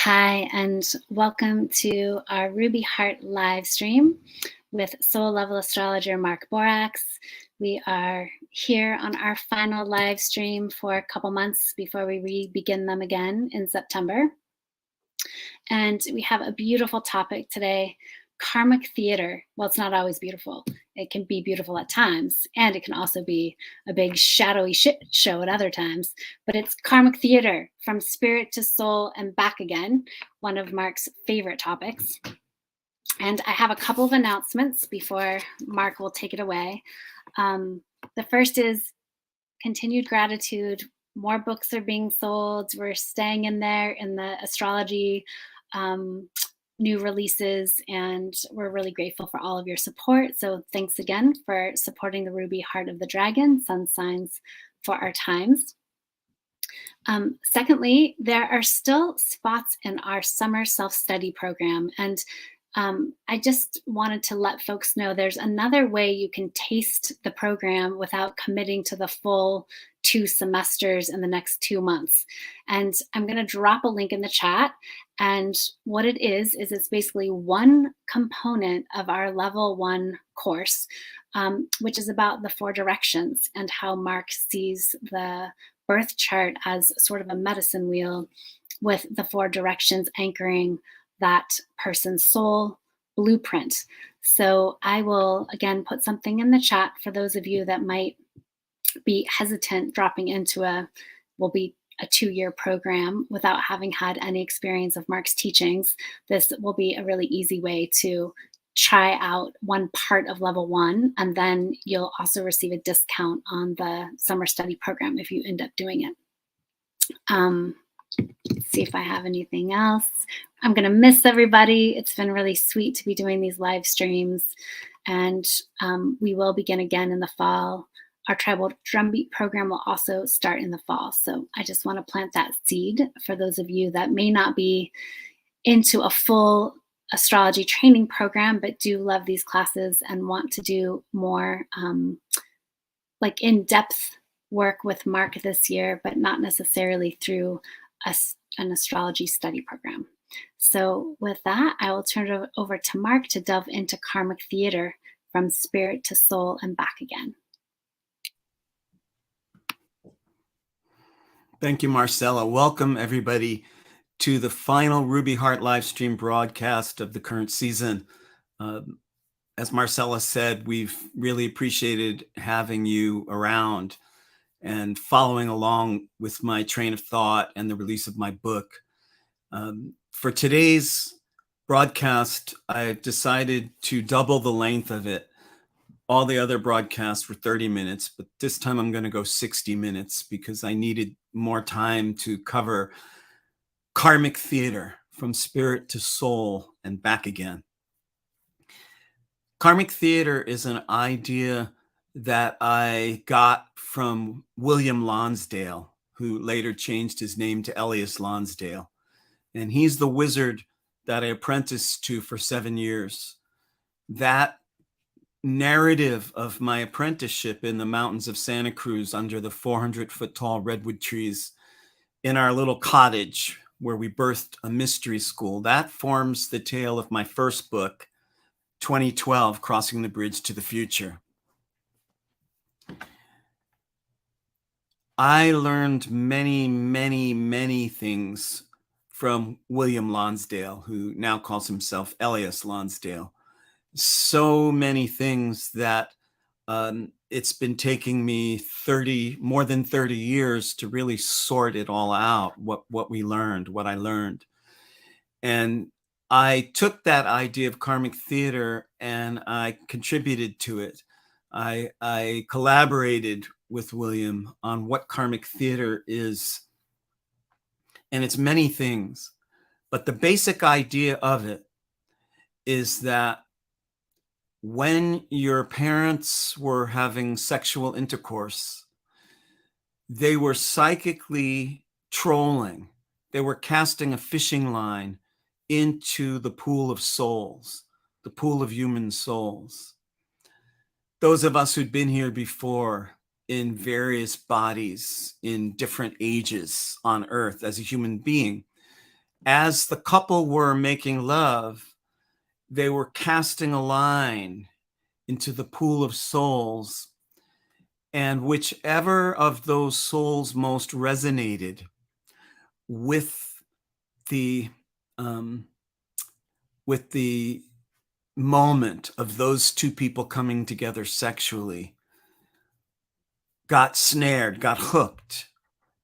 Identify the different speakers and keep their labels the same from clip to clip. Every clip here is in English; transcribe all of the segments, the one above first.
Speaker 1: Hi, and welcome to our Ruby Heart live stream with Soul Level Astrologer Mark Borax. We are here on our final live stream for a couple months before we begin them again in September. And we have a beautiful topic today, Karmic Theatre. Well, it's not always beautiful. It can be beautiful at times, and it can also be a big shadowy shit show at other times. But it's Karmic Theatre, from spirit to soul and back again, one of Mark's favorite topics. And I have a couple of announcements before Mark will take it away. The first is continued gratitude. More books are being sold. We're staying in there in the astrology new releases, and we're really grateful for all of your support. So thanks again for supporting the Ruby Heart of the Dragon, Sun Signs for Our Times. Secondly, there are still spots in our summer self-study program, and I just wanted to let folks know there's another way you can taste the program without committing to the full 2 semesters in the next 2 months. And I'm going to drop a link in the chat. And what it is it's basically one component of our level 1 course, which is about the 4 directions and how Mark sees the birth chart as sort of a medicine wheel, with the 4 directions anchoring that person's soul blueprint. So I will again put something in the chat for those of you that might be hesitant dropping into will be a 2-year program without having had any experience of Mark's teachings. This will be a really easy way to try out one part of level 1, and then you'll also receive a discount on the summer study program if you end up doing it. Let's see if I have anything else. I'm going to miss everybody. It's been really sweet to be doing these live streams, and we will begin again in the fall. Our tribal drumbeat program will also start in the fall. So I just want to plant that seed for those of you that may not be into a full astrology training program, but do love these classes and want to do more like in-depth work with Mark this year, but not necessarily through an astrology study program. So with that, I will turn it over to Mark to delve into Karmic Theatre, from spirit to soul and back again.
Speaker 2: Thank you, Marcella. Welcome, everybody, to the final Ruby Heart live stream broadcast of the current season. as Marcella said, we've really appreciated having you around and following along with my train of thought and the release of my book. For today's broadcast, I've decided to double the length of it. All the other broadcasts were 30 minutes, but this time I'm going to go 60 minutes because I needed more time to cover Karmic Theatre, from spirit to soul and back again. Karmic Theatre is an idea that I got from William Lonsdale, who later changed his name to Elias Lonsdale. And he's the wizard that I apprenticed to for 7 years. That narrative of my apprenticeship in the mountains of Santa Cruz under the 400-foot tall redwood trees in our little cottage where we birthed a mystery school, that forms the tale of my first book, 2012, Crossing the Bridge to the Future. I learned many, many, many things from William Lonsdale, who now calls himself Elias Lonsdale. So many things that it's been taking me more than 30 years to really sort it all out, what we learned, what I learned. And I took that idea of Karmic Theatre and I contributed to it. I collaborated with William on what Karmic Theatre is. And it's many things, but the basic idea of it is that when your parents were having sexual intercourse, they were psychically trolling. They were casting a fishing line into the pool of souls, the pool of human souls. Those of us who'd been here before in various bodies, in different ages on Earth as a human being, as the couple were making love, they were casting a line into the pool of souls, and whichever of those souls most resonated with the moment of those two people coming together sexually got snared, got hooked,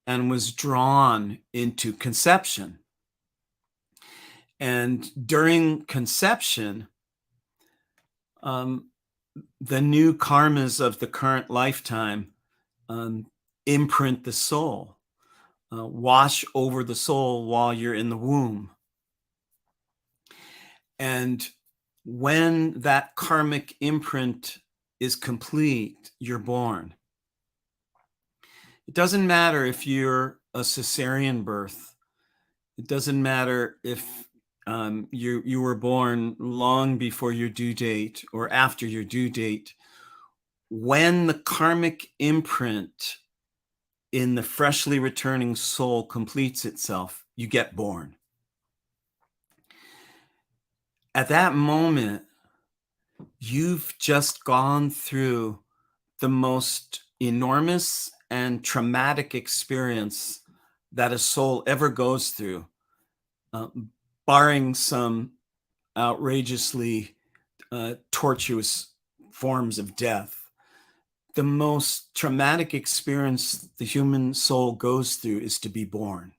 Speaker 2: and was drawn into conception. And during conception, the new karmas of the current lifetime imprint the soul, wash over the soul while you're in the womb. And when that karmic imprint is complete, you're born. It doesn't matter if you're a cesarean birth. It doesn't matter if you were born long before your due date or after your due date. When the karmic imprint in the freshly returning soul completes itself, you get born. At that moment, you've just gone through the most enormous and traumatic experience that a soul ever goes through, barring some outrageously tortuous forms of death. The most traumatic experience the human soul goes through is to be born.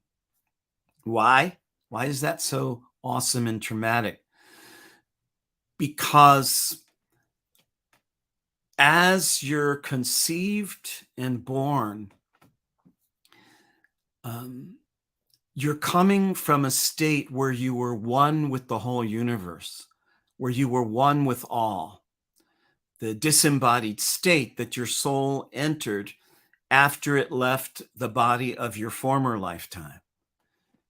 Speaker 2: Why? Why is that so awesome and traumatic? Because as you're conceived and born, you're coming from a state where you were one with the whole universe, where you were one with all. The disembodied state that your soul entered after it left the body of your former lifetime.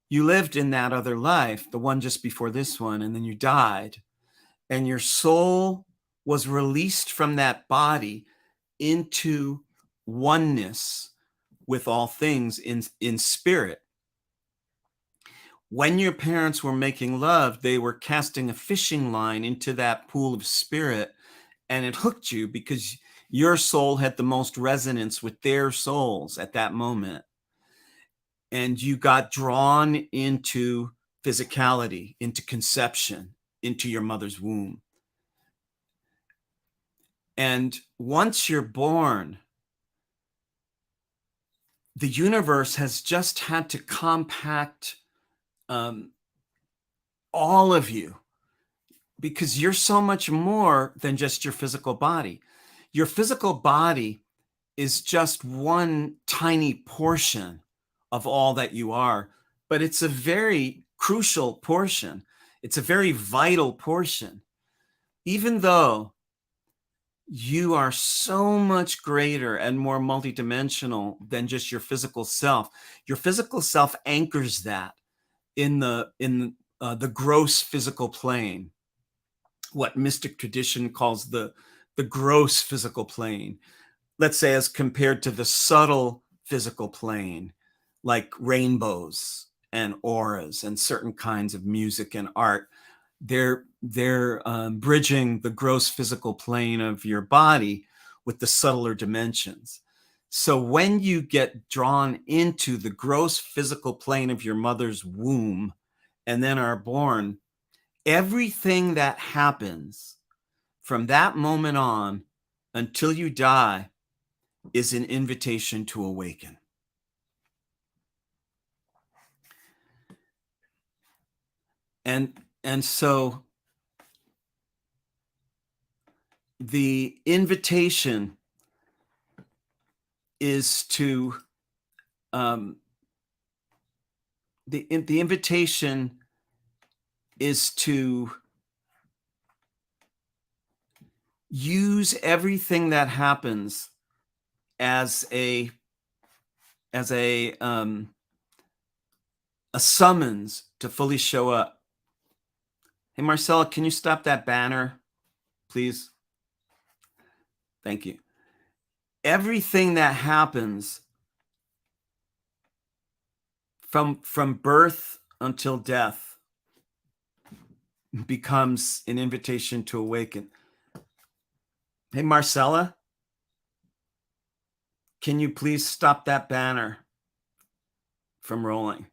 Speaker 2: You lived in that other life, the one just before this one, and then you died. And your soul was released from that body into oneness with all things in spirit. When your parents were making love, they were casting a fishing line into that pool of spirit, and it hooked you because your soul had the most resonance with their souls at that moment. And you got drawn into physicality, into conception, into your mother's womb. And once you're born, the universe has just had to compact all of you, because you're so much more than just your physical body. Your physical body is just one tiny portion of all that you are, but it's a very crucial portion. It's a very vital portion. Even though you are so much greater and more multidimensional than just your physical self, your physical self anchors that in the gross physical plane, what mystic tradition calls the gross physical plane, let's say, as compared to the subtle physical plane, like rainbows and auras and certain kinds of music and art. They're bridging the gross physical plane of your body with the subtler dimensions. So when you get drawn into the gross physical plane of your mother's womb and then are born, everything that happens from that moment on until you die is an invitation to awaken. And so the invitation is to the invitation is to use everything that happens as a summons to fully show up. Hey, Marcella, can you stop that banner, please? Thank you. Everything that happens from birth until death becomes an invitation to awaken. Hey, Marcella, can you please stop that banner from rolling?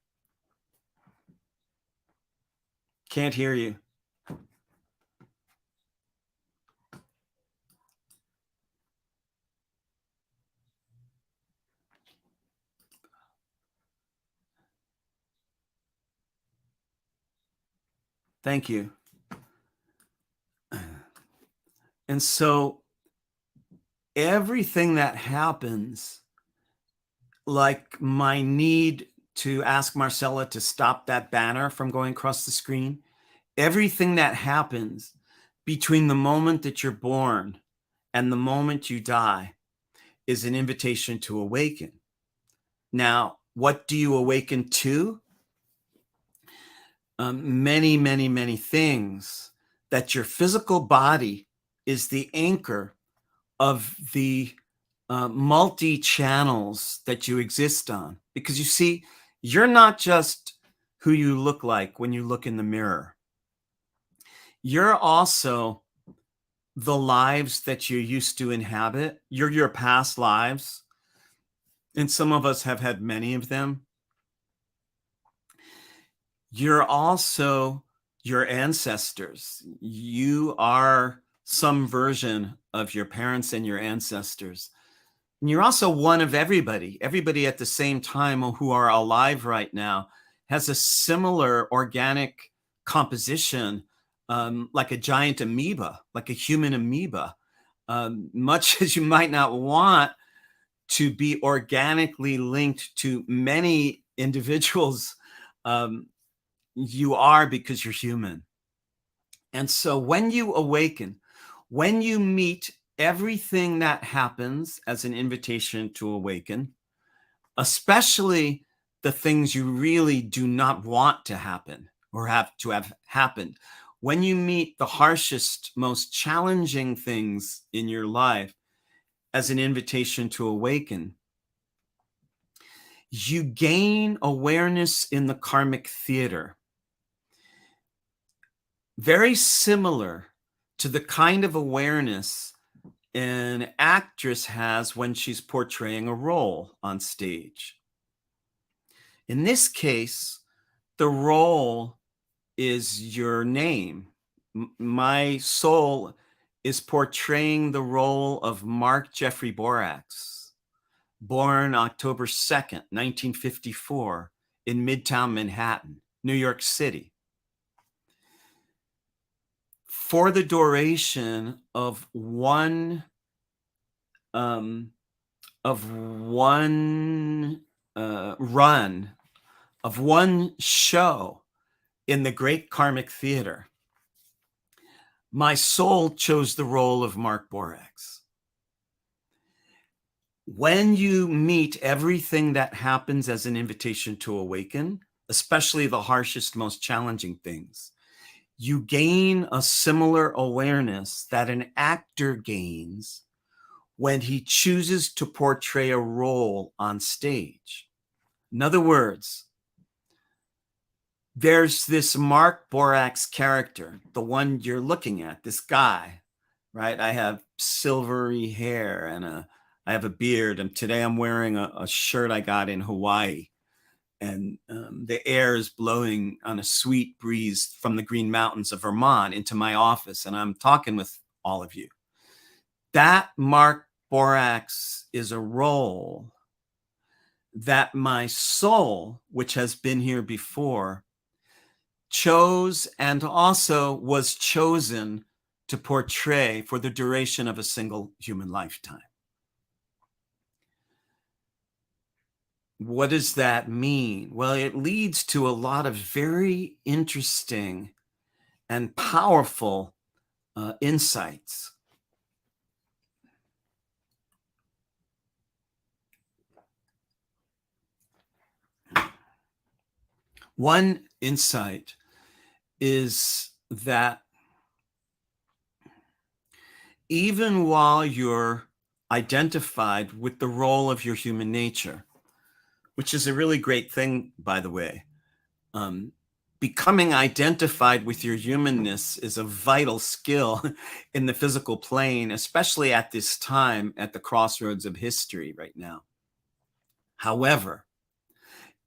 Speaker 2: Can't hear you. Thank you. And so everything that happens, like my need to ask Marcella to stop that banner from going across the screen, everything that happens between the moment that you're born and the moment you die is an invitation to awaken. Now, what do you awaken to? Many, many, many things. That your physical body is the anchor of the multi-channels that you exist on. Because you see, you're not just who you look like when you look in the mirror. You're also the lives that you used to inhabit. You're your past lives. And some of us have had many of them. You're also your ancestors. You are some version of your parents and your ancestors. And you're also one of everybody. Everybody at the same time who are alive right now has a similar organic composition, like a giant amoeba, like a human amoeba. Much as you might not want to be organically linked to many individuals, you are, because you're human. And so when you awaken, when you meet everything that happens as an invitation to awaken, especially the things you really do not want to happen or have to have happened, when you meet the harshest, most challenging things in your life as an invitation to awaken, you gain awareness in the karmic theater, very similar to the kind of awareness an actress has when she's portraying a role on stage. In this case, the role is your name. My soul is portraying the role of Mark Jeffrey Borax, born October 2nd, 1954, in Midtown Manhattan, New York City, for the duration of one run of one show in the great Karmic Theatre. My soul chose the role of Mark Borax. When you meet everything that happens as an invitation to awaken, especially the harshest, most challenging things, you gain a similar awareness that an actor gains when he chooses to portray a role on stage. In other words, there's this Mark Borax character, the one you're looking at, this guy, right? I have silvery hair and I have a beard, and today I'm wearing a shirt I got in Hawaii, and the air is blowing on a sweet breeze from the Green Mountains of Vermont into my office, and I'm talking with all of you. That Mark Borax is a role that my soul, which has been here before, chose and also was chosen to portray for the duration of a single human lifetime. What does that mean? Well, it leads to a lot of very interesting and powerful insights. One insight is that even while you're identified with the role of your human nature, which is a really great thing, by the way, becoming identified with your humanness is a vital skill in the physical plane, especially at this time, at the crossroads of history right now. However,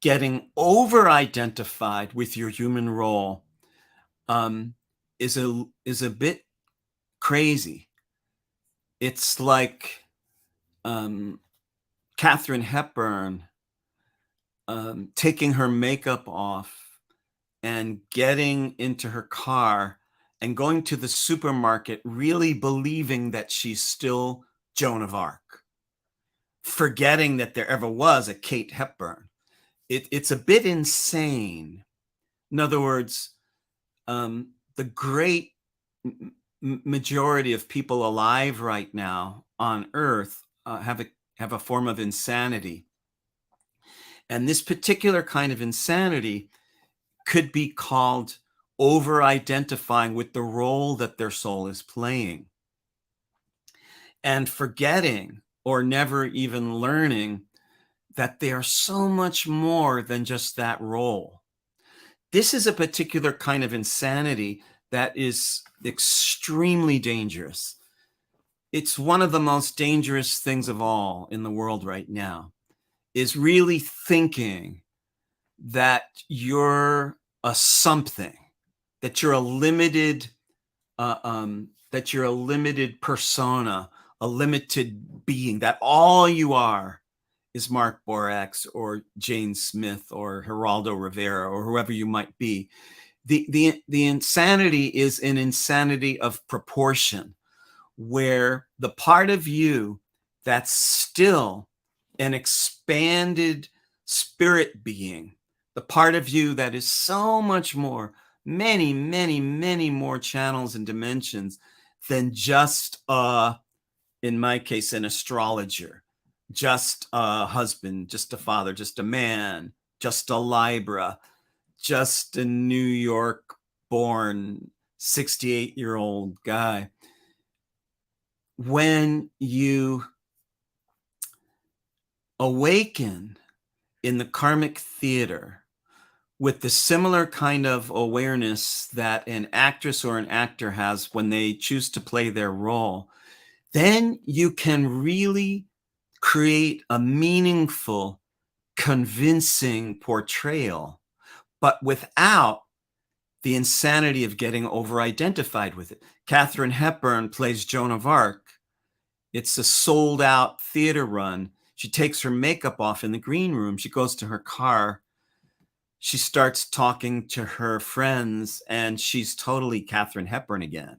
Speaker 2: getting over-identified with your human role is a bit crazy. It's like Katharine Hepburn taking her makeup off and getting into her car and going to the supermarket, really believing that she's still Joan of Arc, forgetting that there ever was a Kate Hepburn. It's a bit insane. In other words, the great majority of people alive right now on Earth have a form of insanity. And this particular kind of insanity could be called over-identifying with the role that their soul is playing and forgetting or never even learning that they are so much more than just that role. This is a particular kind of insanity that is extremely dangerous. It's one of the most dangerous things of all in the world right now, is really thinking that you're a something, that you're a limited persona, a limited being, that all you are is Mark Borax or Jane Smith or Geraldo Rivera or whoever you might be. The insanity is an insanity of proportion, where the part of you that's still an expanded spirit being, the part of you that is so much more, many, many, many more channels and dimensions than just, in my case, an astrologer, just a husband, just a father, just a man, just a Libra, just a New York born 68-year-old guy. When you awaken in the Karmic Theatre with the similar kind of awareness that an actress or an actor has when they choose to play their role, then you can really create a meaningful, convincing portrayal, but without the insanity of getting over-identified with it. Katharine Hepburn plays Joan of Arc. It's a sold-out theater run. She takes her makeup off in the green room. She goes to her car. She starts talking to her friends, and she's totally Katharine Hepburn again.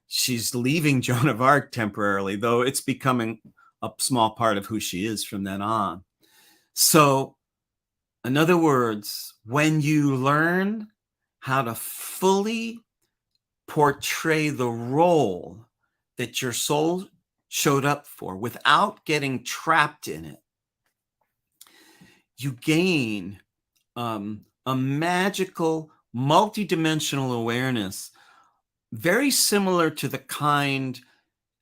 Speaker 2: She's leaving Joan of Arc temporarily, though it's becoming a small part of who she is from then on. So, in other words, when you learn how to fully portray the role that your soul showed up for without getting trapped in it, you gain a magical, multidimensional awareness, very similar to the kind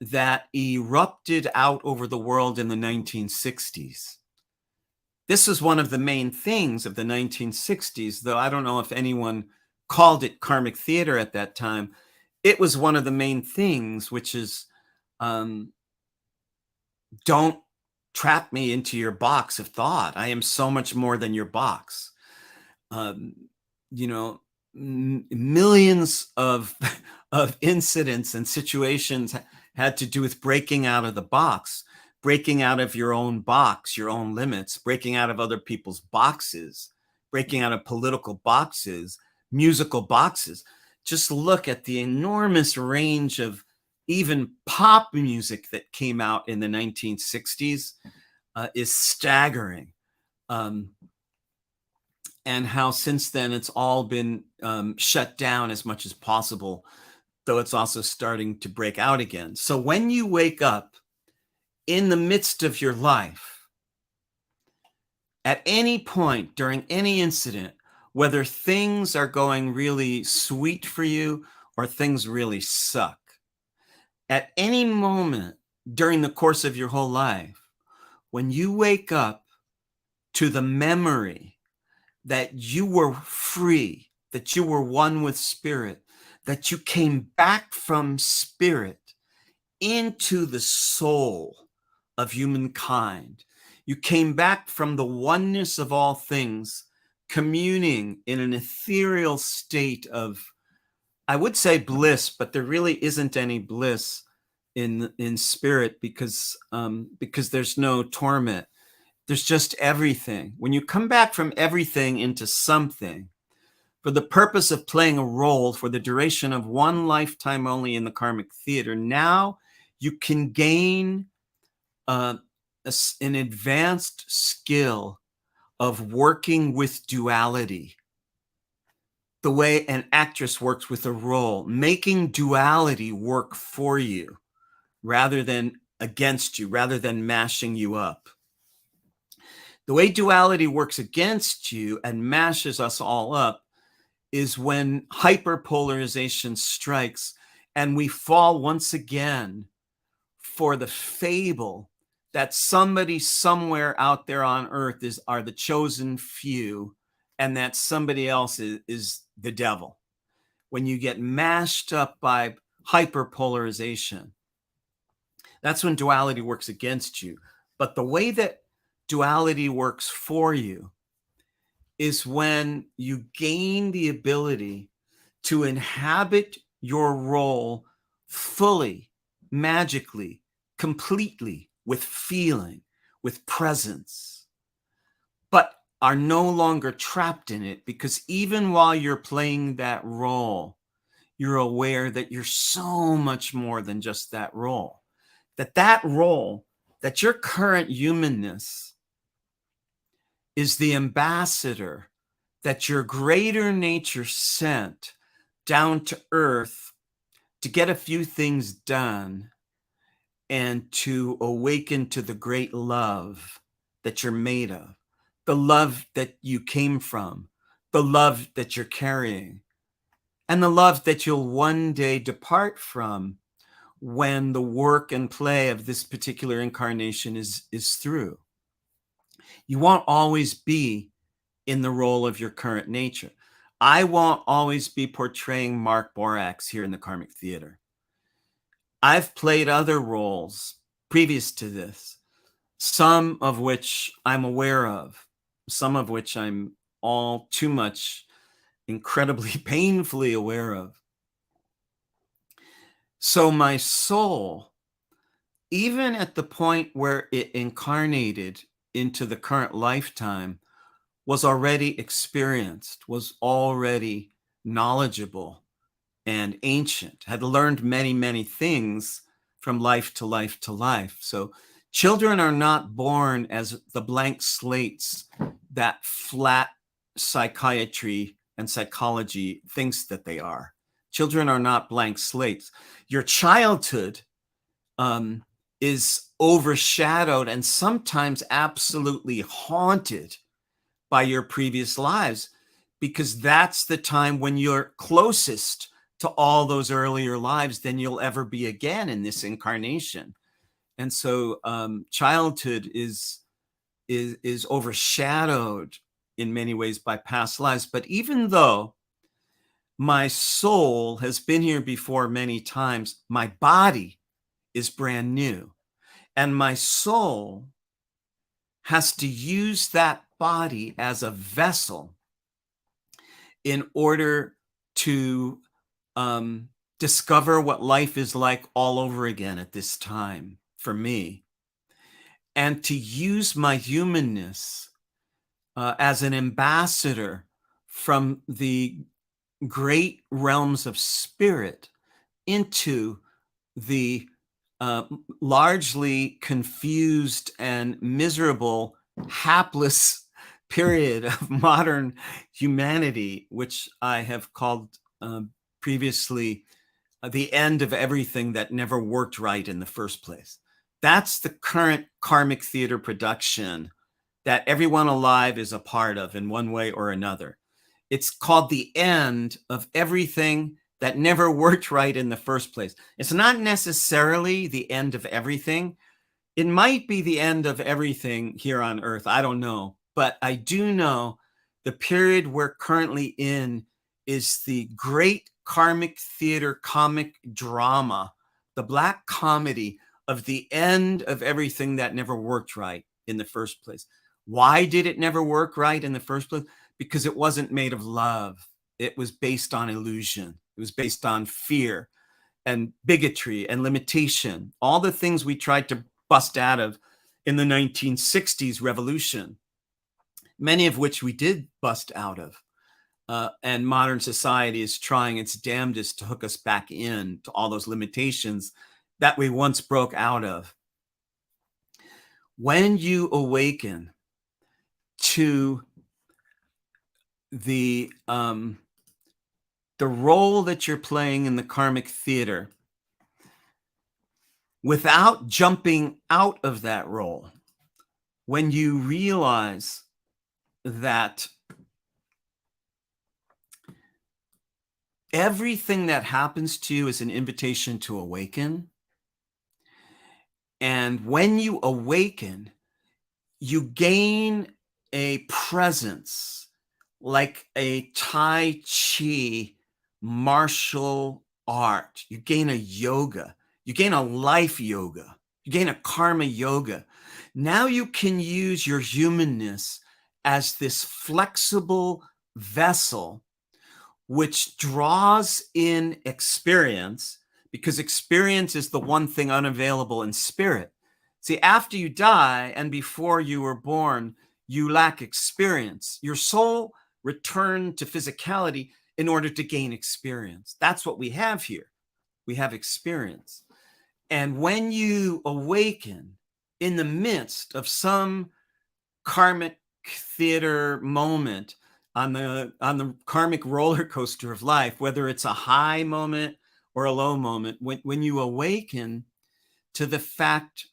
Speaker 2: that erupted out over the world in the 1960s. This is one of the main things of the 1960s, though I don't know if anyone called it Karmic Theatre at that time. It was one of the main things, which is don't trap me into your box of thought. I am so much more than your box. You know, millions of incidents and situations had to do with breaking out of the box, breaking out of your own box, your own limits, breaking out of other people's boxes, breaking out of political boxes, musical boxes. Just look at the enormous range of even pop music that came out in the 1960s is staggering. And how since then it's all been shut down as much as possible, though it's also starting to break out again. So when you wake up in the midst of your life, at any point during any incident, whether things are going really sweet for you or things really suck, at any moment during the course of your whole life, when you wake up to the memory that you were free, that you were one with spirit, that you came back from spirit into the soul of humankind. You came back from the oneness of all things, communing in an ethereal state of, I would say bliss, but there really isn't any bliss in spirit because there's no torment. There's just everything. When you come back from everything into something, for the purpose of playing a role for the duration of one lifetime only in the Karmic Theatre, now you can gain an advanced skill of working with duality, the way an actress works with a role, making duality work for you rather than against you, rather than mashing you up. The way duality works against you and mashes us all up is when hyperpolarization strikes and we fall once again for the fable that somebody somewhere out there on earth are the chosen few and that somebody else is the devil. When you get mashed up by hyperpolarization, that's when duality works against you. But the way that duality works for you is when you gain the ability to inhabit your role fully, magically, completely, with feeling, with presence, but are no longer trapped in it, because even while you're playing that role, you're aware that you're so much more than just that role, that role, that your current humanness is the ambassador that your greater nature sent down to earth to get a few things done and to awaken to the great love that you're made of, the love that you came from, the love that you're carrying, and the love that you'll one day depart from when the work and play of this particular incarnation is through. You won't always be in the role of your current nature. I won't always be portraying Mark Borax here in the Karmic Theatre. I've played other roles previous to this, some of which I'm aware of, some of which I'm all too much incredibly painfully aware of. So my soul, even at the point where it incarnated into the current lifetime, was already experienced, was already knowledgeable and ancient, had learned many, many things from life to life to life. So children are not born as the blank slates that flat psychiatry and psychology thinks that they are. Children are not blank slates. Your childhood is overshadowed and sometimes absolutely haunted by your previous lives, because that's the time when you're closest to all those earlier lives than you'll ever be again in this incarnation. And so childhood is overshadowed in many ways by past lives. But even though my soul has been here before many times, my body is brand new. And my soul has to use that body as a vessel in order to discover what life is like all over again at this time for me, and to use my humanness as an ambassador from the great realms of spirit into the largely confused and miserable, hapless period of modern humanity, which I have called previously the end of everything that never worked right in the first place. That's the current Karmic Theatre production that everyone alive is a part of in one way or another. It's called the end of everything that never worked right in the first place. It's not necessarily the end of everything. It might be the end of everything here on Earth. I don't know. But I do know the period we're currently in is the great Karmic Theatre comic drama, the black comedy of the end of everything that never worked right in the first place. Why did it never work right in the first place? Because it wasn't made of love. It was based on illusion. It was based on fear and bigotry and limitation, all the things we tried to bust out of in the 1960s revolution, many of which we did bust out of. And modern society is trying its damnedest to hook us back in to all those limitations that we once broke out of. When you awaken to the role that you're playing in the karmic theater, without jumping out of that role, when you realize that everything that happens to you is an invitation to awaken, and when you awaken, you gain a presence like a Tai Chi martial art. You gain a yoga. You gain a life yoga. You gain a karma yoga. Now you can use your humanness as this flexible vessel which draws in experience, because experience is the one thing unavailable in spirit. See, after you die and before you were born, you lack experience. Your soul returned to physicality in order to gain experience. That's what we have here. We have experience. And when you awaken in the midst of some karmic theater moment on the karmic roller coaster of life, whether it's a high moment or a low moment, when you awaken to the fact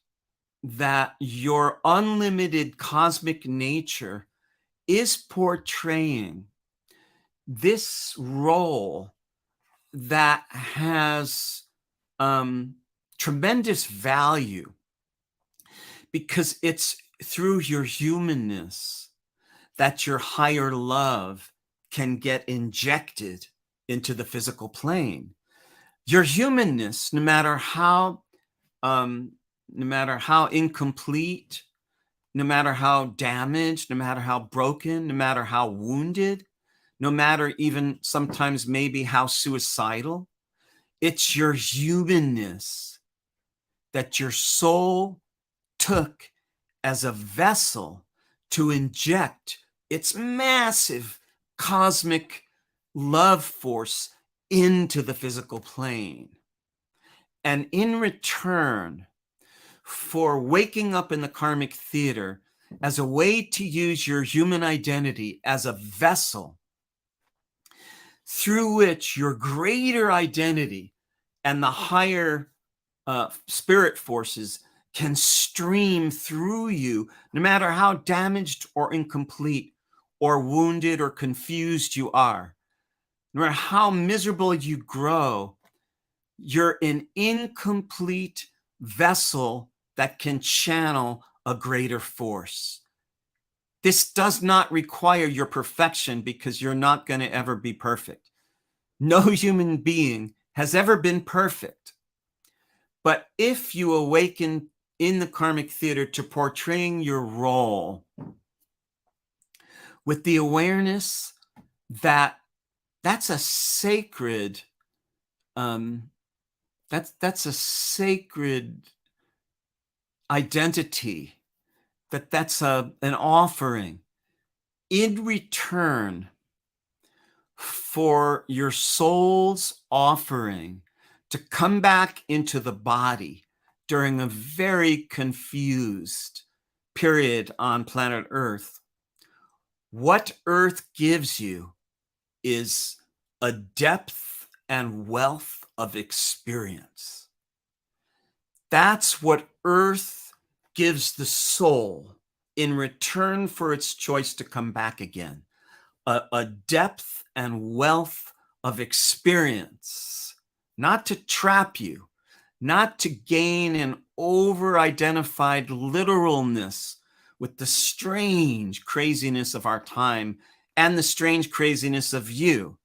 Speaker 2: that your unlimited cosmic nature is portraying this role that has tremendous value, because it's through your humanness that your higher love can get injected into the physical plane. Your humanness, no matter how incomplete, no matter how damaged, no matter how broken, no matter how wounded, no matter even sometimes maybe how suicidal. It's your humanness that your soul took as a vessel to inject its massive cosmic love force into the physical plane. And in return for waking up in the karmic theater as a way to use your human identity as a vessel through which your greater identity and the higher spirit forces can stream through you, no matter how damaged or incomplete or wounded or confused you are, no matter how miserable you grow, you're an incomplete vessel that can channel a greater force. This does not require your perfection, because you're not going to ever be perfect. No human being has ever been perfect. But if you awaken in the karmic theater to portraying your role with the awareness that that's a sacred, that's a sacred identity, that's an offering in return for your soul's offering to come back into the body during a very confused period on planet Earth. What Earth gives you is a depth and wealth of experience. That's what Earth gives the soul in return for its choice to come back again. A depth and wealth of experience, not to trap you, not to gain an over-identified literalness with the strange craziness of our time and the strange craziness of you.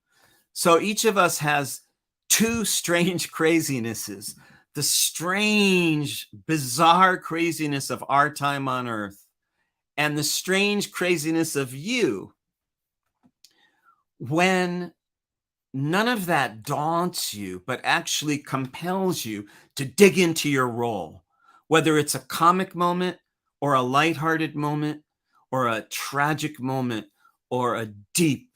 Speaker 2: So each of us has two strange crazinesses: the strange, bizarre craziness of our time on Earth, and the strange craziness of you. When none of that daunts you, but actually compels you to dig into your role, whether it's a comic moment or a lighthearted moment or a tragic moment or a deep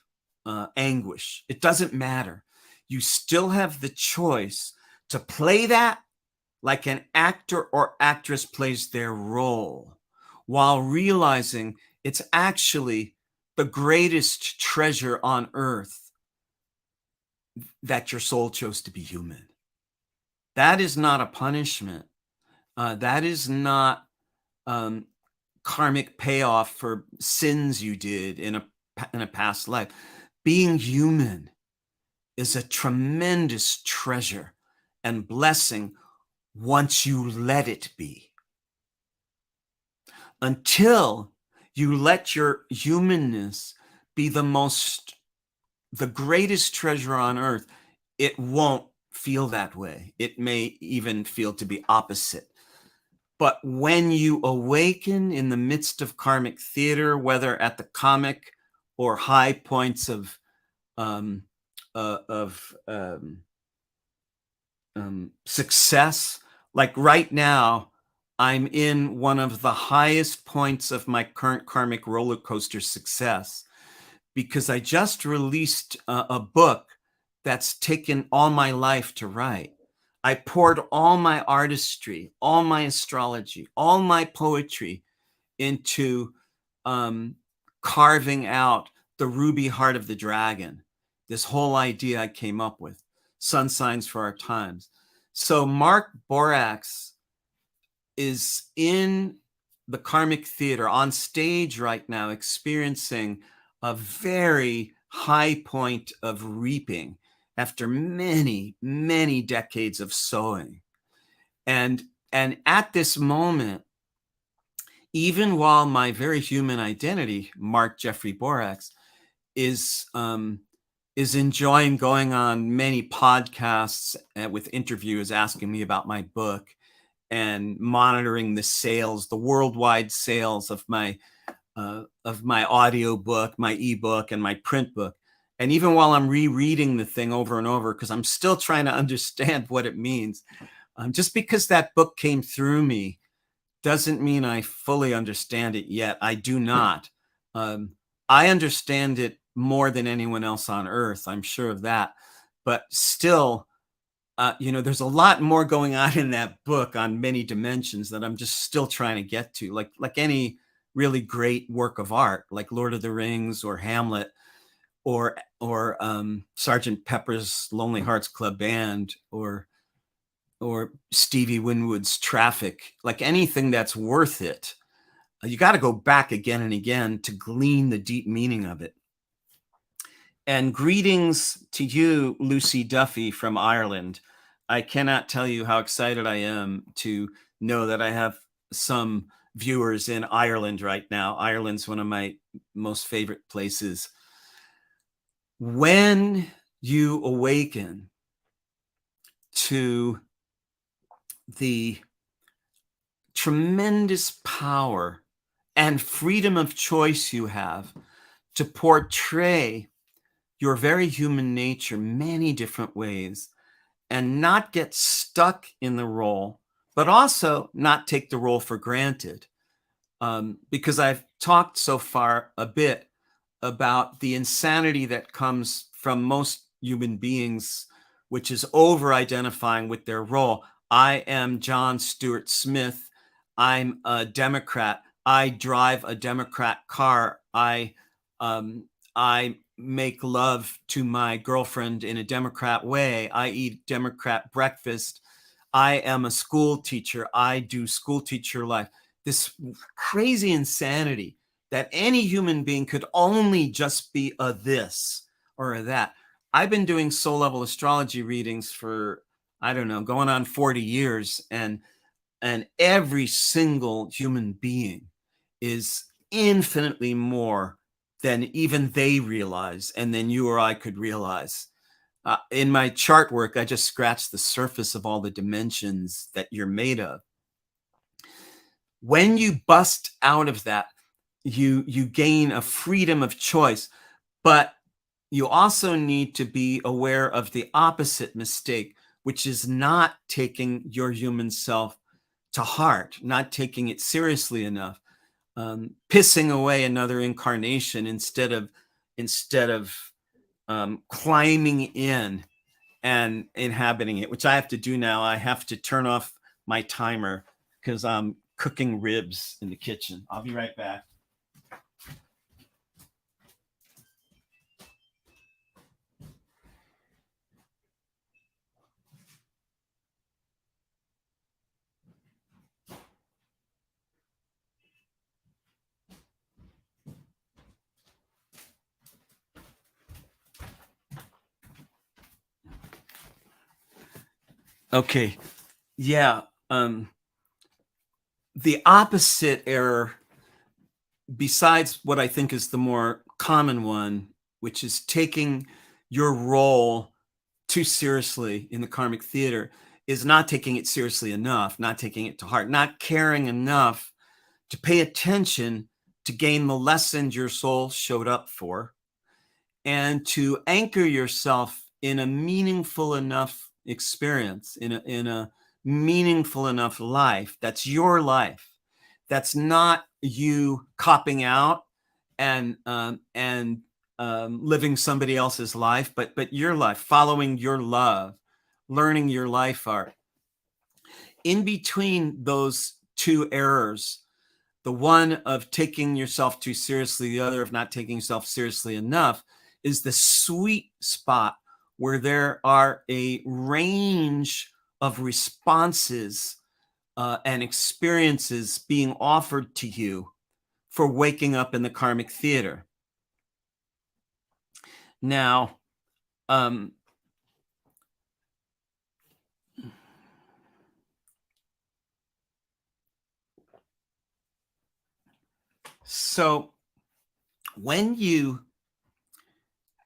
Speaker 2: anguish, it doesn't matter. You still have the choice to play that like an actor or actress plays their role, while realizing it's actually the greatest treasure on earth, that your soul chose to be human. That is not a punishment. That is not karmic payoff for sins you did in a past life. Being human is a tremendous treasure and blessing once you let it be. Until you let your humanness be the greatest treasure on earth, it won't feel that way. It may even feel to be opposite. But when you awaken in the midst of karmic theater, whether at the comic or high points of success, like right now, I'm in one of the highest points of my current karmic roller coaster success, because I just released a book that's taken all my life to write. I poured all my artistry, all my astrology, all my poetry into carving out the ruby heart of the dragon, this whole idea I came up with, sun signs for our times. So Mark Borax is in the karmic theater on stage right now, experiencing a very high point of reaping after many, many decades of sowing. And at this moment, even while my very human identity, Mark Jeffrey Borax, is enjoying going on many podcasts with interviewers asking me about my book and monitoring the sales, the worldwide sales of my audio book, my ebook, and my print book. And even while I'm rereading the thing over and over, because I'm still trying to understand what it means, just because that book came through me doesn't mean I fully understand it yet. I do not. Um, I understand it more than anyone else on earth. I'm sure of that. But still, there's a lot more going on in that book on many dimensions that I'm just still trying to get to. Like any really great work of art, like Lord of the Rings or Hamlet or Sergeant Pepper's Lonely Hearts Club Band or Stevie Winwood's Traffic, like anything that's worth it. You got to go back again and again to glean the deep meaning of it. And greetings to you, Lucy Duffy from Ireland. I cannot tell you how excited I am to know that I have some viewers in Ireland right now. Ireland's one of my most favorite places. When you awaken to the tremendous power and freedom of choice you have to portray your very human nature many different ways and not get stuck in the role, but also not take the role for granted. Because I've talked so far a bit about the insanity that comes from most human beings, which is over identifying with their role. I am John Stuart Smith. I'm a Democrat. I drive a Democrat car. I make love to my girlfriend in a Democrat way. I eat Democrat breakfast. I am a school teacher. I do school teacher life. This crazy insanity that any human being could only just be a this or a that. I've been doing soul level astrology readings for, I don't know, going on 40 years. And every single human being is infinitely more than even they realize and than you or I could realize. In my chart work, I just scratched the surface of all the dimensions that you're made of. When you bust out of that, you gain a freedom of choice, but you also need to be aware of the opposite mistake, which is not taking your human self to heart, not taking it seriously enough, pissing away another incarnation instead of climbing in and inhabiting it, which I have to do now. I have to turn off my timer because I'm cooking ribs in the kitchen. I'll be right back. Okay. Yeah. The opposite error, besides what I think is the more common one, which is taking your role too seriously in the karmic theater, is not taking it seriously enough, not taking it to heart, not caring enough to pay attention to gain the lessons your soul showed up for, and to anchor yourself in a meaningful enough experience, in a meaningful enough life that's your life, that's not you copping out and living somebody else's life, but your life, following your love, learning your life art. In between those two errors, the one of taking yourself too seriously, the other of not taking yourself seriously enough, is the sweet spot where there are a range of responses and experiences being offered to you for waking up in the karmic theater. Now, so when you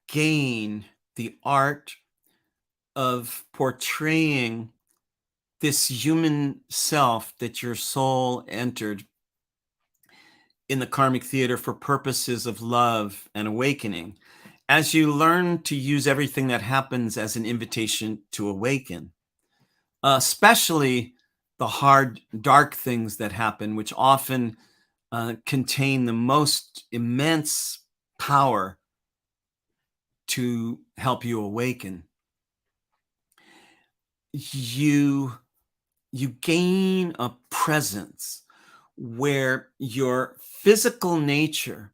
Speaker 2: gain the art of portraying this human self that your soul entered in the karmic theater for purposes of love and awakening, as you learn to use everything that happens as an invitation to awaken, especially the hard, dark things that happen, which often contain the most immense power to help you awaken, you gain a presence where your physical nature,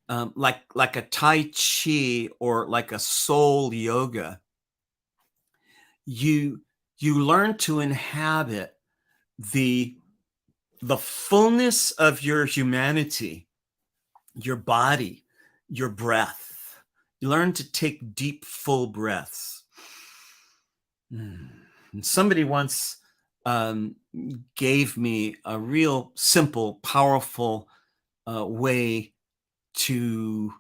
Speaker 2: like a Tai Chi or like a soul yoga, you learn to inhabit the fullness of your humanity, your body, your breath. You learn to take deep, full breaths. And somebody once gave me a real simple, powerful way to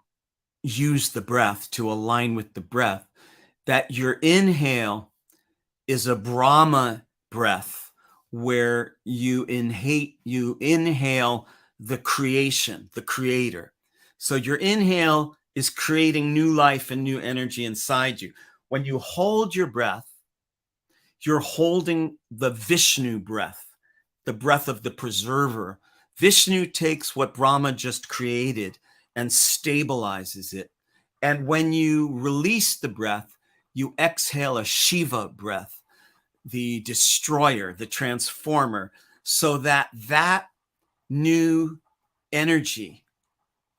Speaker 2: use the breath, to align with the breath, that your inhale is a Brahma breath, where you inhale the creation, the creator. So your inhale is creating new life and new energy inside you. When you hold your breath, you're holding the Vishnu breath, the breath of the preserver. Vishnu takes what Brahma just created and stabilizes it. And when you release the breath, you exhale a Shiva breath, the destroyer, the transformer, so that new energy,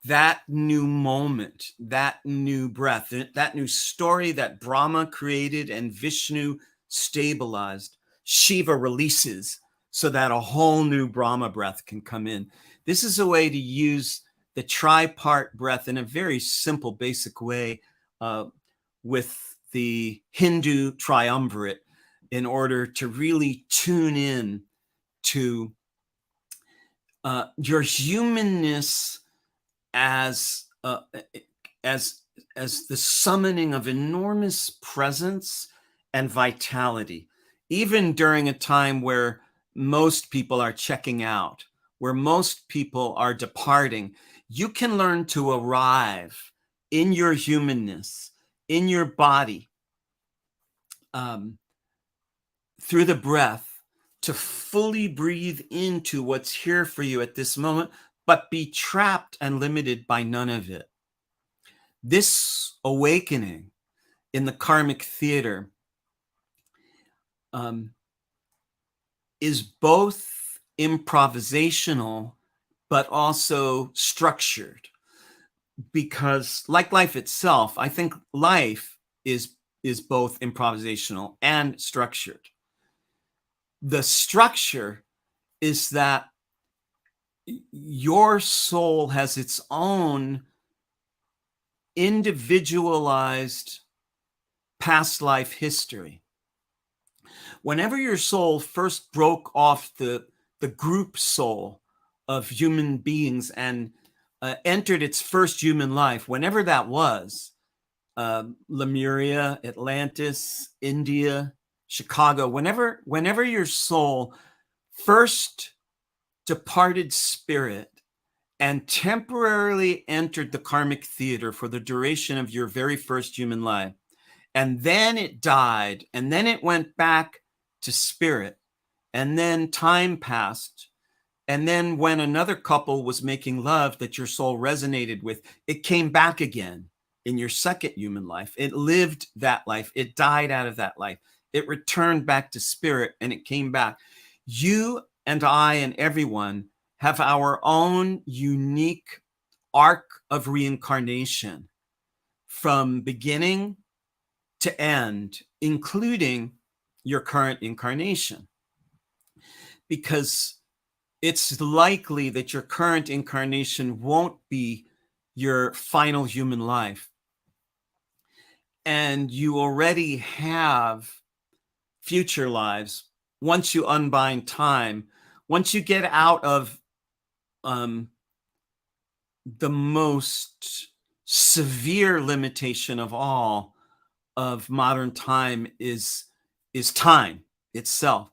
Speaker 2: that new moment, that new breath, that new story that Brahma created and Vishnu stabilized, Shiva releases so that a whole new Brahma breath can come in. This is a way to use the tripart breath in a very simple, basic way with the Hindu triumvirate, in order to really tune in to your humanness as the summoning of enormous presence and vitality, even during a time where most people are checking out, where most people are departing. You can learn to arrive in your humanness, in your body, through the breath, to fully breathe into what's here for you at this moment, but be trapped and limited by none of it. This awakening in the Karmic Theatre is both improvisational, but also structured. Because like life itself, I think life is both improvisational and structured. The structure is that your soul has its own individualized past life history. Whenever your soul first broke off the group soul of human beings and entered its first human life, whenever that was, Lemuria, Atlantis, India, Chicago, whenever your soul first departed spirit and temporarily entered the Karmic Theatre for the duration of your very first human life, and then it died, and then it went back to spirit, and then time passed, and then when another couple was making love that your soul resonated with, it came back again in your second human life. It lived that life. It died out of that life. It returned back to spirit, and it came back. You and I and everyone have our own unique arc of reincarnation from beginning to end, including your current incarnation. Because it's likely that your current incarnation won't be your final human life. And you already have future lives once you unbind time, once you get out of the most severe limitation of all of modern time is time itself.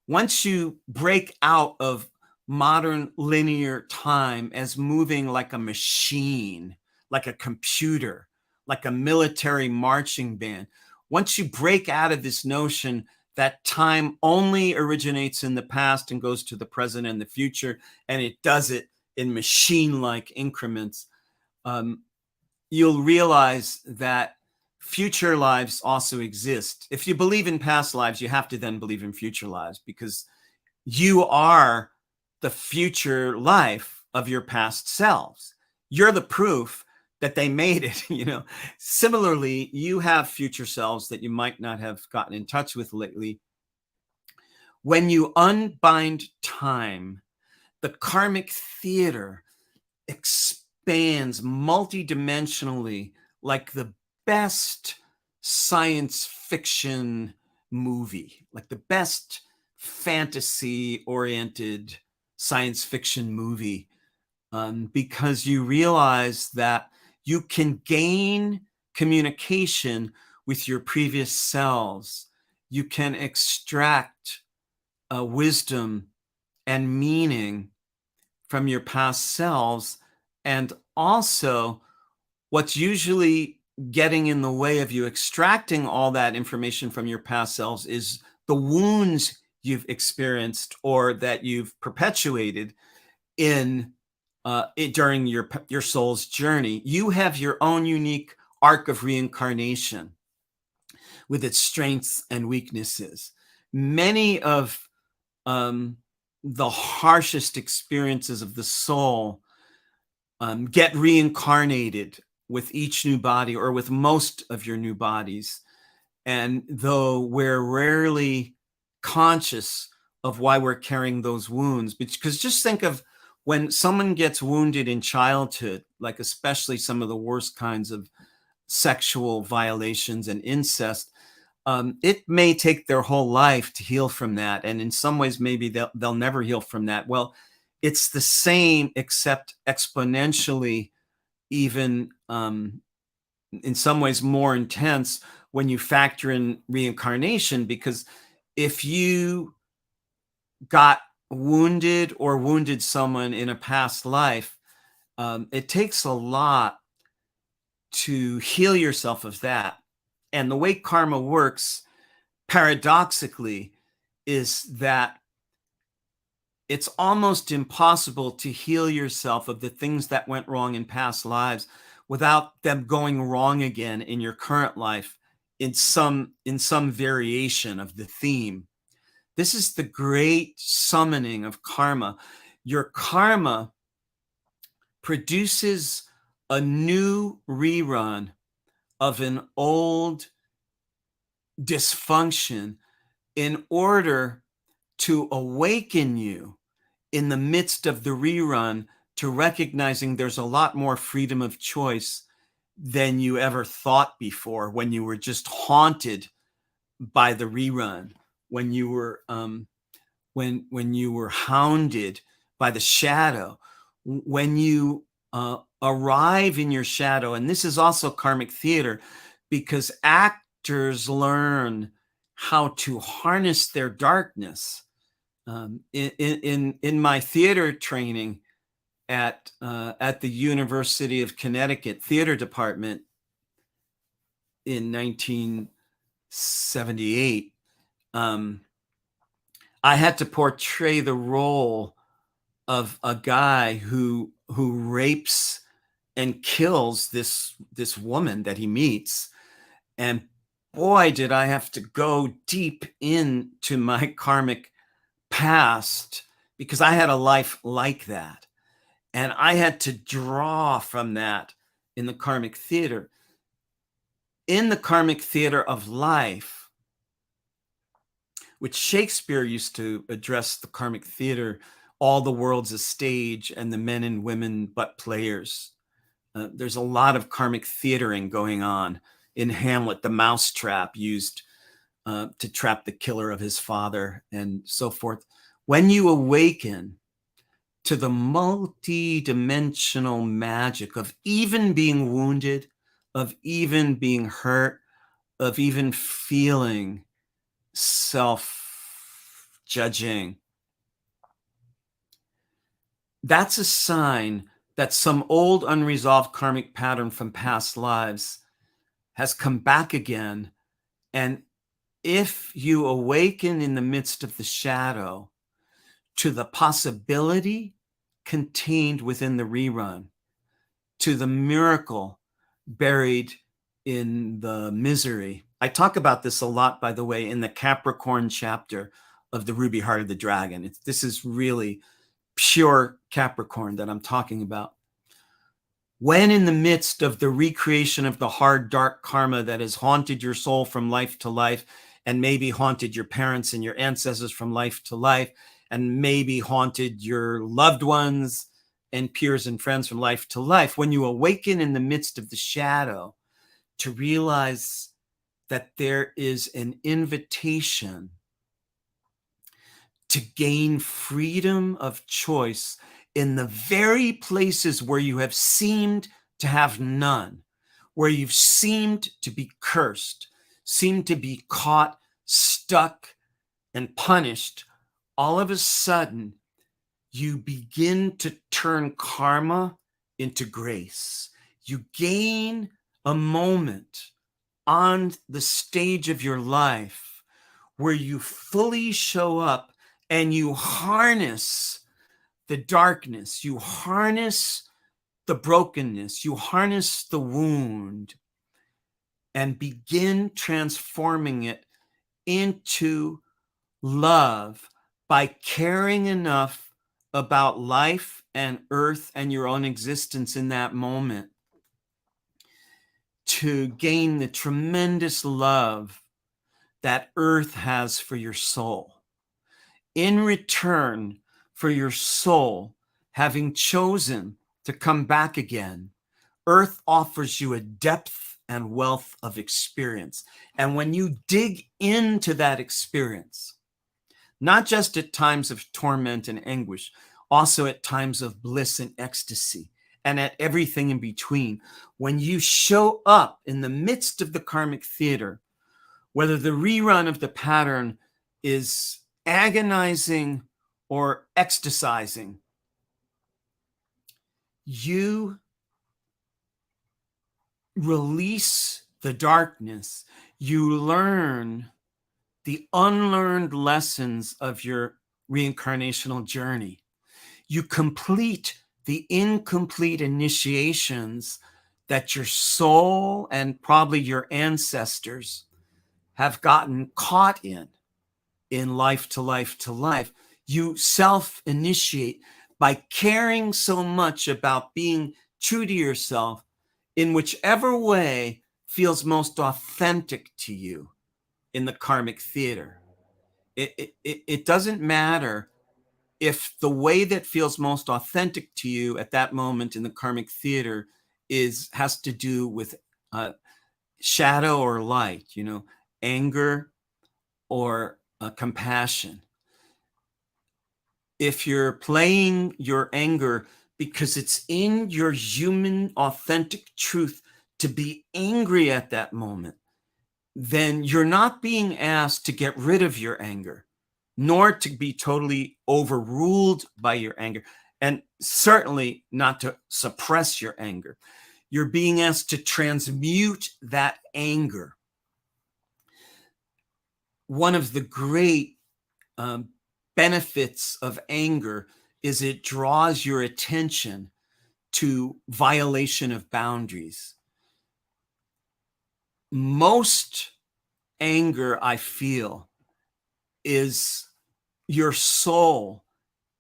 Speaker 2: Once you break out of modern linear time as moving like a machine, like a computer, like a military marching band. Once you break out of this notion that time only originates in the past and goes to the present and the future, and it does it in machine-like increments, you'll realize that future lives also exist. If you believe in past lives, you have to then believe in future lives, because you are the future life of your past selves. You're the proof that they made it, you know. Similarly, you have future selves that you might not have gotten in touch with lately. When you unbind time, the karmic theater expands multidimensionally like the best science fiction movie, like the best fantasy-oriented science fiction movie, because you realize that you can gain communication with your previous selves. You can extract wisdom and meaning from your past selves. And also, what's usually getting in the way of you extracting all that information from your past selves is the wounds you've experienced or that you've perpetuated during your soul's journey. You have your own unique arc of reincarnation with its strengths and weaknesses. Many of the harshest experiences of the soul get reincarnated with each new body, or with most of your new bodies. And though we're rarely conscious of why we're carrying those wounds, because just think of when someone gets wounded in childhood, like especially some of the worst kinds of sexual violations and incest, it may take their whole life to heal from that. And in some ways, maybe they'll never heal from that. Well, it's the same, except exponentially, even in some ways more intense when you factor in reincarnation. Because if you got wounded or wounded someone in a past life, it takes a lot to heal yourself of that. And the way karma works, paradoxically, is that it's almost impossible to heal yourself of the things that went wrong in past lives without them going wrong again in your current life in some variation of the theme. This is the great summoning of karma. Your karma produces a new rerun of an old dysfunction in order to awaken you in the midst of the rerun to recognizing there's a lot more freedom of choice than you ever thought before, when you were just haunted by the rerun, when you were when you were hounded by the shadow, when you arrive in your shadow. And this is also karmic theater, because actors learn how to harness their darkness. In my theater training at the University of Connecticut theater department in 1978, I had to portray the role of a guy who rapes and kills this woman that he meets. And boy, did I have to go deep into my karmic past, because I had a life like that. And I had to draw from that in the karmic theater. In the karmic theater of life, which Shakespeare used to address the karmic theater, all the world's a stage and the men and women but players. There's a lot of karmic theatering going on. In Hamlet, the mousetrap used to trap the killer of his father, and so forth. When you awaken to the multi-dimensional magic of even being wounded, of even being hurt, of even feeling self-judging, that's a sign that some old unresolved karmic pattern from past lives has come back again. And if you awaken in the midst of the shadow to the possibility contained within the rerun, to the miracle buried in the misery. I talk about this a lot, by the way, in the Capricorn chapter of the Ruby Heart of the Dragon. This is really pure Capricorn that I'm talking about. When in the midst of the recreation of the hard, dark karma that has haunted your soul from life to life, and maybe haunted your parents and your ancestors from life to life, and maybe haunted your loved ones and peers and friends from life to life, when you awaken in the midst of the shadow to realize that there is an invitation to gain freedom of choice in the very places where you have seemed to have none, where you've seemed to be cursed, seemed to be caught, stuck, and punished, all of a sudden, you begin to turn karma into grace. You gain a moment on the stage of your life where you fully show up and you harness the darkness, you harness the brokenness, you harness the wound, and begin transforming it into love by caring enough about life and earth and your own existence in that moment to gain the tremendous love that earth has for your soul. In return for your soul having chosen to come back again, earth offers you a depth and wealth of experience. And when you dig into that experience, not just at times of torment and anguish, also at times of bliss and ecstasy, and at everything in between, when you show up in the midst of the karmic theater, whether the rerun of the pattern is agonizing or ecstasizing, you release the darkness. You learn the unlearned lessons of your reincarnational journey. You complete the incomplete initiations that your soul and probably your ancestors have gotten caught in life to life to life. You self-initiate by caring so much about being true to yourself in whichever way feels most authentic to you in the karmic theater. It doesn't matter if the way that feels most authentic to you at that moment in the karmic theater has to do with shadow or light, anger or compassion. If you're playing your anger because it's in your human authentic truth to be angry at that moment, then you're not being asked to get rid of your anger, nor to be totally overruled by your anger, and certainly not to suppress your anger. You're being asked to transmute that anger. One of the great benefits of anger is it draws your attention to violation of boundaries. Most anger I feel is your soul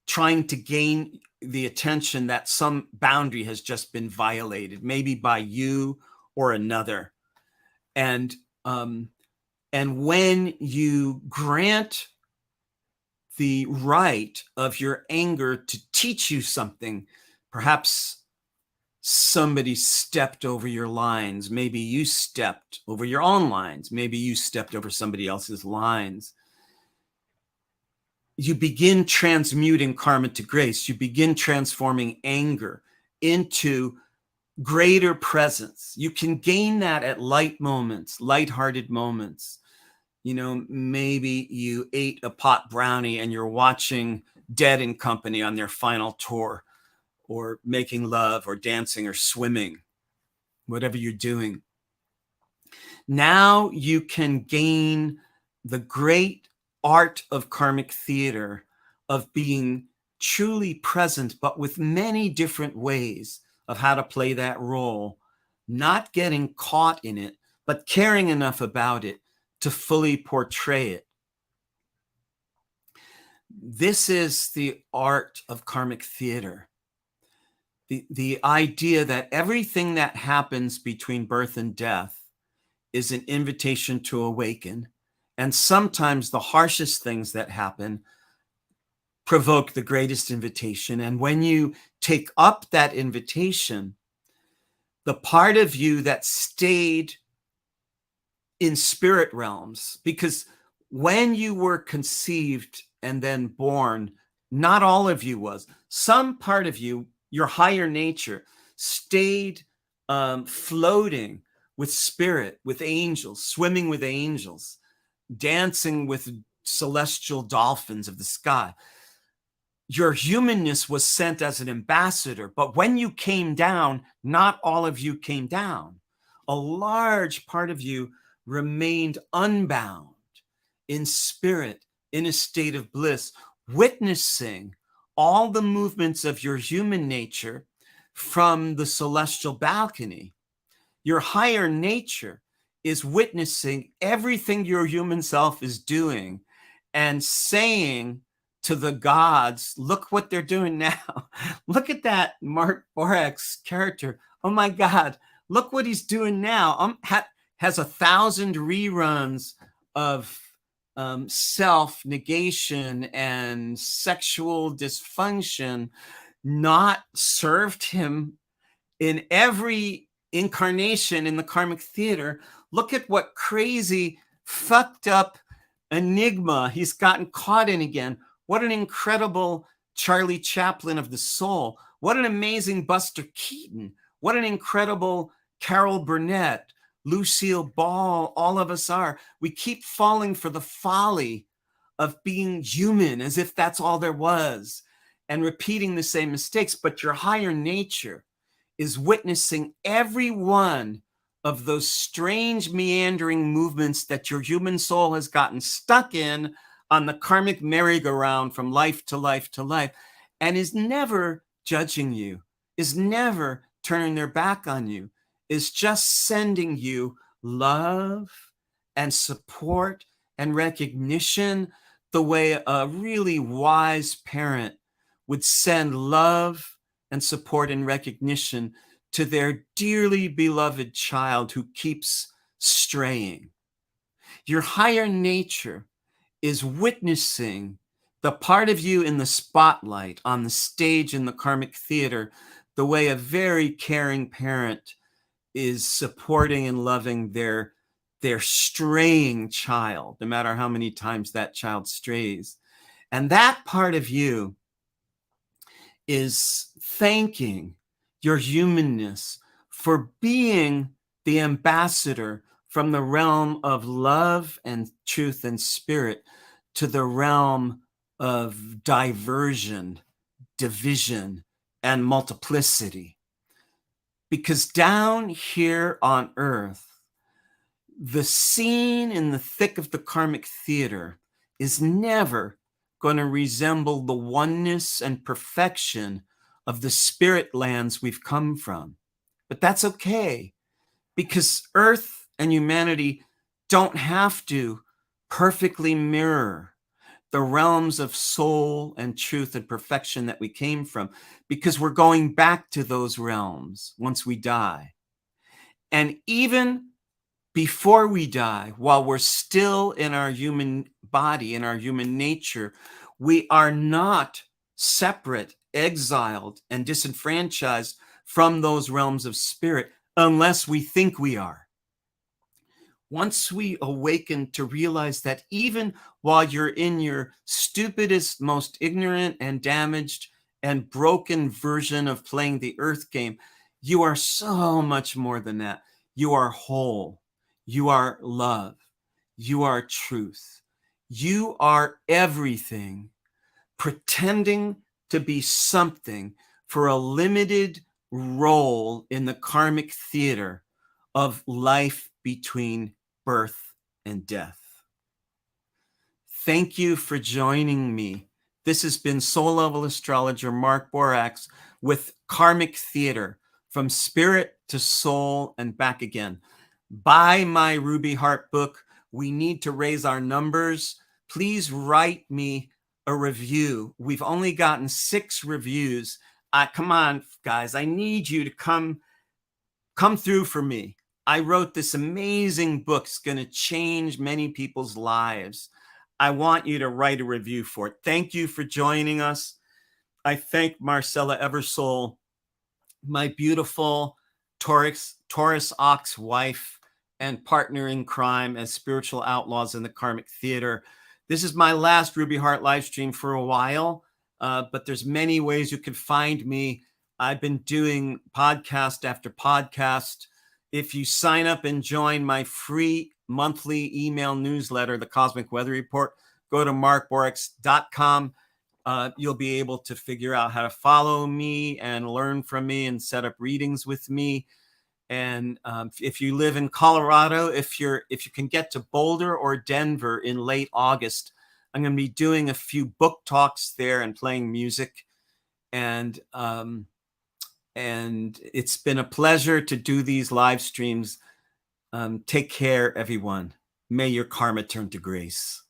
Speaker 2: trying to gain the attention that some boundary has just been violated, maybe by you or another. And when you grant the right of your anger to teach you something, perhaps somebody stepped over your lines, maybe you stepped over your own lines, maybe you stepped over somebody else's lines, you begin transmuting karma to grace. You begin transforming anger into greater presence. You can gain that at light moments, lighthearted moments. Maybe you ate a pot brownie and you're watching Dead and Company on their final tour, or making love or dancing or swimming, whatever you're doing. Now you can gain the great art of karmic theater, of being truly present, but with many different ways of how to play that role, not getting caught in it, but caring enough about it to fully portray it. This is the art of karmic theater. The idea that everything that happens between birth and death is an invitation to awaken. And sometimes the harshest things that happen provoke the greatest invitation. And when you take up that invitation, the part of you that stayed in spirit realms, because when you were conceived and then born, not all of you was. Some part of you, your higher nature, stayed floating with spirit, with angels, swimming with angels, dancing with celestial dolphins of the sky. Your humanness was sent as an ambassador, but when you came down, not all of you came down. A large part of you remained unbound in spirit, in a state of bliss, witnessing all the movements of your human nature from the celestial balcony. Your higher nature is witnessing everything your human self is doing and saying to the gods, look what they're doing now. Look at that Mark Borax character. Oh my God, look what he's doing now. Has 1,000 reruns of self-negation and sexual dysfunction not served him in every incarnation in the karmic theater. Look at what crazy, fucked up enigma he's gotten caught in again. What an incredible Charlie Chaplin of the soul. What an amazing Buster Keaton. What an incredible Carol Burnett, Lucille Ball, all of us are. We keep falling for the folly of being human as if that's all there was and repeating the same mistakes. But your higher nature is witnessing every one of those strange meandering movements that your human soul has gotten stuck in on the karmic merry-go-round from life to life to life, and is never judging you, is never turning their back on you, is just sending you love and support and recognition, the way a really wise parent would send love and support and recognition to their dearly beloved child who keeps straying. Your higher nature is witnessing the part of you in the spotlight, on the stage in the karmic theater, the way a very caring parent is supporting and loving their straying child, no matter how many times that child strays. And that part of you is thanking your humanness for being the ambassador from the realm of love and truth and spirit to the realm of diversion, division, and multiplicity. Because down here on earth, the scene in the thick of the karmic theater is never going to resemble the oneness and perfection of the spirit lands we've come from. But that's okay, because Earth and humanity don't have to perfectly mirror the realms of soul and truth and perfection that we came from, because we're going back to those realms once we die. And even before we die, while we're still in our human body, in our human nature, we are not separate, exiled, and disenfranchised from those realms of spirit unless we think we are. Once we awaken to realize that even while you're in your stupidest, most ignorant and damaged and broken version of playing the earth game, you are so much more than that. You are whole. You are love. You are truth. You are everything, pretending to be something for a limited role in the karmic theater of life between birth, and death. Thank you for joining me. This has been Soul Level Astrologer Mark Borax with Karmic Theatre, from spirit to soul and back again. Buy my Ruby Heart book. We need to raise our numbers. Please write me a review. We've only gotten 6 reviews. Come on, guys. I need you to come through for me. I wrote this amazing book. It's going to change many people's lives. I want you to write a review for it. Thank you for joining us. I thank Marcella Eversole, my beautiful Taurus Ox wife and partner in crime as spiritual outlaws in the Karmic Theatre. This is my last Ruby Heart live stream for a while, but there's many ways you can find me. I've been doing podcast after podcast. If you sign up and join my free monthly email newsletter, the Cosmic Weather Report, go to markborax.com. You'll be able to figure out how to follow me and learn from me and set up readings with me. And if you live in Colorado, if you can get to Boulder or Denver in late August, I'm going to be doing a few book talks there and playing music. And it's been a pleasure to do these live streams. Take care, everyone. May your karma turn to grace.